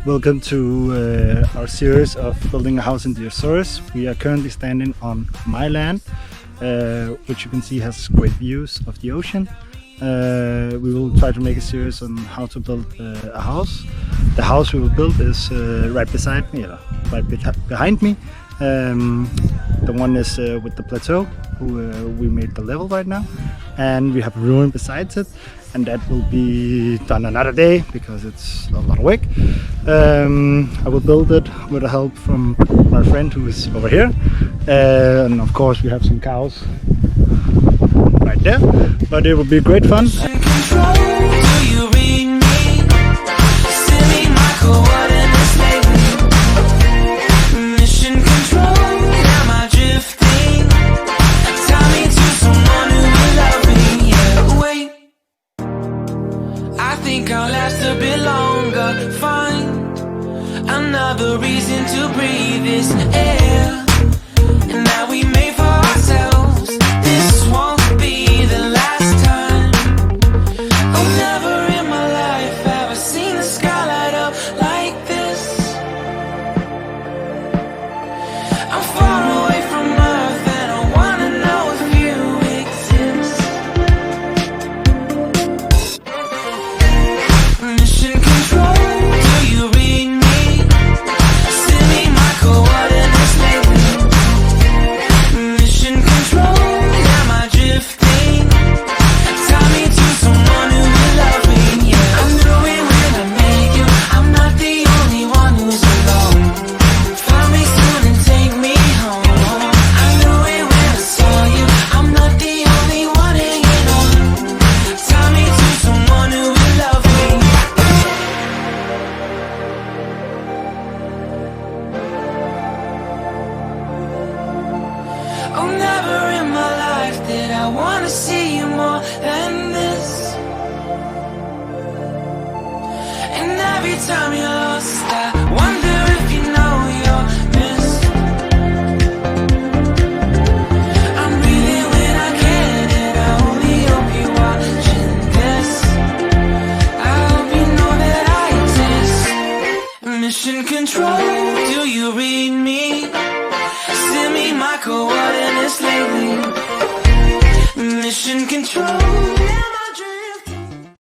Welcome to our series of building a house in the Azores. We are currently standing on my land, which you can see has great views of the ocean. We will try to make a series on how to build a house. The house we will build is right beside me, right behind me. The one is with the plateau, we made the level right now, and we have a ruin besides it, and that will be done another day because it's a lot of work. I will build it with the help from my friend who is over here, and of course we have some cows right there, but it will be great fun. I'll last a bit longer. Find another reason to breathe this air, and that we made for ourselves. This won't be the last time. Oh, never in my life have I seen the sky light up like this. I'm far away from Earth and I wanna know if you exist. Mission control, do you read me? Send me my coordinates lately. Mission control, am I drifting? Tie me to someone who will love me, yeah. I knew it when I met you, I'm not the only one who's alone. Find me soon and take me home. I knew it when I saw you, I'm not the only one hanging on. Tie me to someone who will love me. Oh, never in my life did I wanna see you more than this. And every time you're lost, I wonder if you know you're missed. I'm breathing when I can, and I only hope you're watching this. I hope you know that I exist. Mission control, do you read me? Send me my coordinates lately. Mission control.